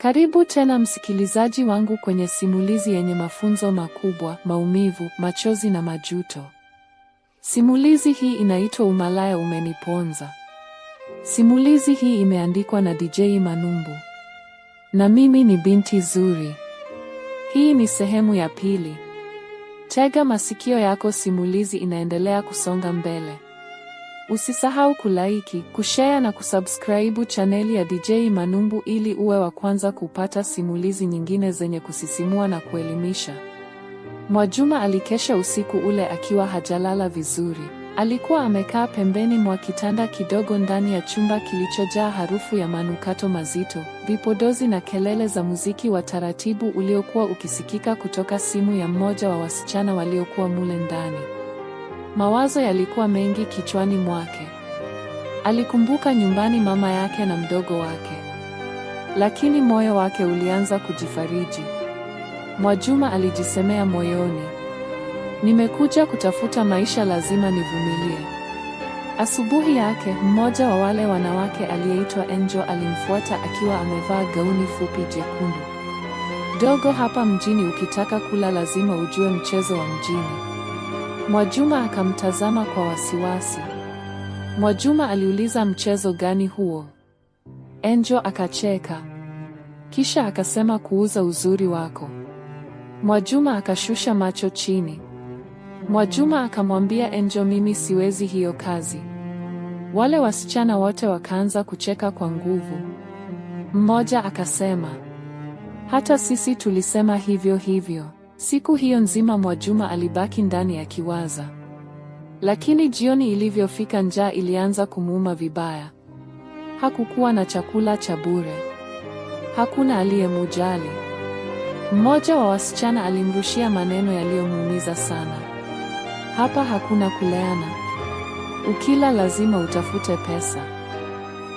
Karibu tena msikilizaji wangu kwenye simulizi yenye mafunzo makubwa, maumivu, machozi na majuto. Simulizi hii inaitwa Umalaya Umeniponza. Simulizi hii imeandikwa na DJ Manumbu. Na mimi ni Binti Zuri. Hii ni sehemu ya pili. Tega masikio yako, simulizi inaendelea kusonga mbele. Usisahau kulike, kushare na kusubscribe chaneli ya DJ Manumbu ili uwe wa kwanza kupata simulizi nyingine zenye kusisimua na kuelimisha. Mwajuma alikesha usiku ule akiwa hajalala vizuri. Alikuwa amekaa pembeni mwa kitanda kidogo ndani ya chumba kilichojaa harufu ya manukato mazito, vipodozi na kelele za muziki wa taratibu uliokuwa ukisikika kutoka simu ya mmoja wa wasichana waliokuwa mule ndani. Mawazo yalikuwa mengi kichwani mwake. Alikumbuka nyumbani, mama yake na mdogo wake. Lakini moyo wake ulianza kujifariji. Mwajuma alijisemea moyoni, nimekuja kutafuta maisha, lazima nivumilie. Asubuhi yake, mmoja wa wale wanawake aliyeitwa Angel alimfuata akiwa amevaa gauni fupi jekundu. Dogo, hapa mjini ukitaka kula lazima ujue mchezo wa mjini. Mwajuma akamtazama kwa wasiwasi. Mwajuma aliuliza, mchezo gani huo? Angel akacheka. Kisha akasema, kuuza uzuri wako. Mwajuma akashusha macho chini. Mwajuma akamwambia Angel, mimi siwezi hiyo kazi. Wale wasichana wote wakaanza kucheka kwa nguvu. Mmoja akasema, hata sisi tulisema hivyo hivyo. Siku hiyo nzima Mwajuma alibaki ndani akiwaza. Lakini jioni ilivyofika, njaa ilianza kumuuma vibaya. Hakukuwa na chakula cha bure. Hakuna aliyemujali. Mmoja wa wasichana alimrushia maneno yaliyomuumiza sana. Hapa hakuna kuleana. Ukila lazima utafute pesa.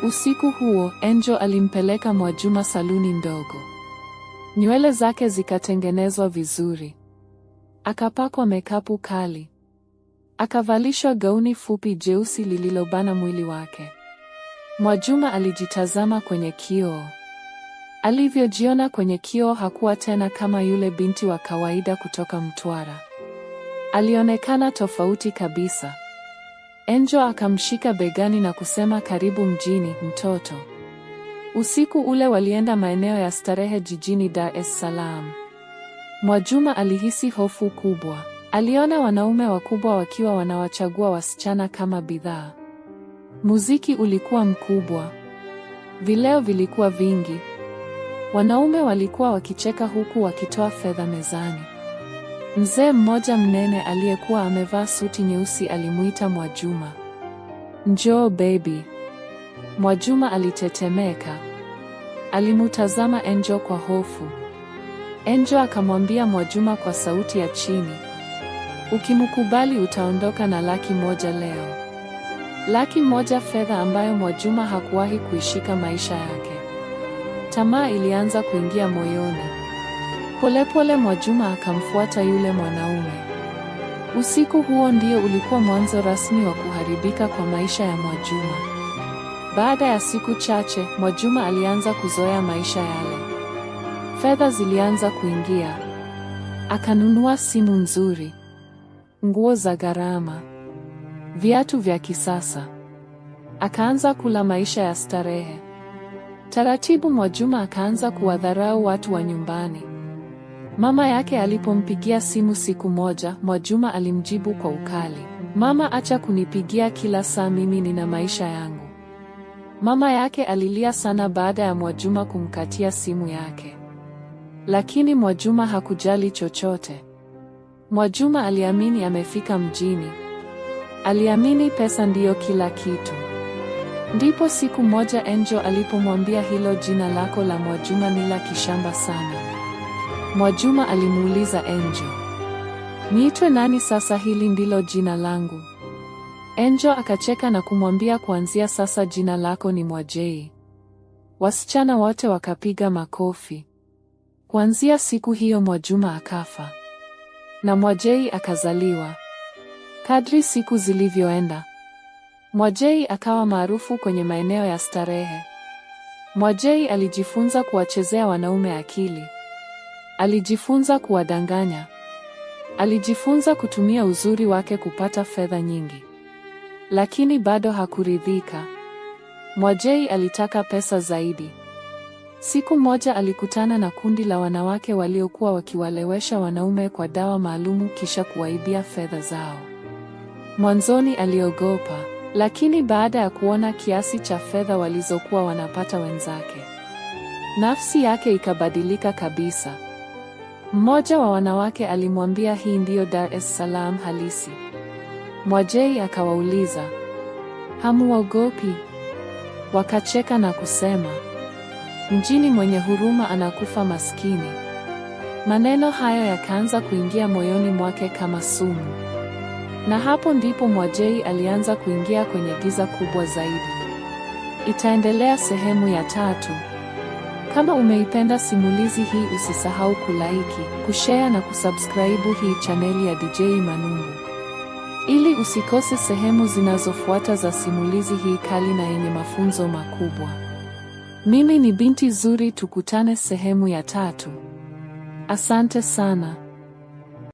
Usiku huo, Angel alimpeleka Mwajuma saluni ndogo. Nywele zake zikatengenezwa vizuri. Akapakwa mekapu kali. Akavalishwa gauni fupi jeusi lililobana mwili wake. Mwajuma alijitazama kwenye kioo. Alivyojiona kwenye kioo hakuwa tena kama yule binti wa kawaida kutoka Mtwara. Alionekana tofauti kabisa. Angel akamshika begani na kusema, karibu mjini, mtoto. Usiku ule walienda maeneo ya starehe jijini Dar es Salaam. Mwajuma alihisi hofu kubwa. Aliona wanaume wakubwa wakiwa wanawachagua wasichana kama bidhaa. Muziki ulikuwa mkubwa. Vileo vilikuwa vingi. Wanaume walikuwa wakicheka huku wakitoa fedha mezani. Mzee mmoja mnene aliyekuwa amevaa suti nyeusi alimuita Mwajuma. Njoo baby. Mwajuma alitetemeka. Alimutazama Angel kwa hofu. Angel akamwambia Mwajuma kwa sauti ya chini, ukimkubali utaondoka na $100,000 leo. $100,000, fedha ambayo Mwajuma hakuwahi kuishika maisha yake. Tamaa ilianza kuingia moyoni. Polepole Mwajuma akamfuata yule mwanaume. Usiku huo ndio ulikuwa mwanzo rasmi wa kuharibika kwa maisha ya Mwajuma. Baada ya siku chache, Mwajuma alianza kuzoea maisha yale. Fedha zilianza kuingia. Akanunua simu nzuri, nguo za gharama, viatu vya kisasa. Akaanza kula maisha ya starehe. Taratibu Mwajuma akaanza kuwadharau watu wa nyumbani. Mama yake alipompigia simu siku moja, Mwajuma alimjibu kwa ukali, mama, acha kunipigia kila saa, mimi nina maisha yangu. Mama yake alilia sana baada ya Mwajuma kumkatia simu yake. Lakini Mwajuma hakujali chochote. Mwajuma aliamini amefika mjini. Aliamini pesa ndiyo kila kitu. Ndipo siku moja Angel alipomwambia, hilo jina lako la Mwajuma ni la kishamba sana. Mwajuma alimuuliza Angel, niitwe nani sasa? Hili ndilo jina langu. Angel akacheka na kumwambia, kuanzia sasa jina lako ni Mwajei. Wasichana wote wakapiga makofi. Kuanzia siku hiyo Mwajuma akafa na Mwajei akazaliwa. Kadri siku zilivyoenda, Mwajei akawa maarufu kwenye maeneo ya starehe. Mwajei alijifunza kuwachezea wanaume akili. Alijifunza kuwadanganya. Alijifunza kutumia uzuri wake kupata fedha nyingi. Lakini bado hakuridhika. Mwajei alitaka pesa zaidi. Siku moja alikutana na kundi la wanawake waliokuwa wakiwalewesha wanaume kwa dawa maalumu kisha kuwaibia fedha zao. Mwanzoni aliogopa, lakini baada ya kuona kiasi cha fedha walizokuwa wanapata wenzake, nafsi yake ikabadilika kabisa. Mmoja wa wanawake alimwambia hii ndiyo Dar es Salaam halisi. Mwajei akawauliza, hamuogopi? Wakacheka na kusema, mjini mwenye huruma anakufa maskini. Maneno hayo yakaanza kuingia moyoni mwake kama sumu. Na hapo ndipo Mwajei alianza kuingia kwenye giza kubwa zaidi. Itaendelea sehemu ya 3. Kama umeipenda simulizi hii usisahau kulike, kushare na kusubscribe hii chaneli ya DJ Manumbu, ili usikose sehemu zinazofuata za simulizi hii kali na yenye mafunzo makubwa. Mimi ni Binti Zuri, tukutane sehemu ya 3. Asante sana.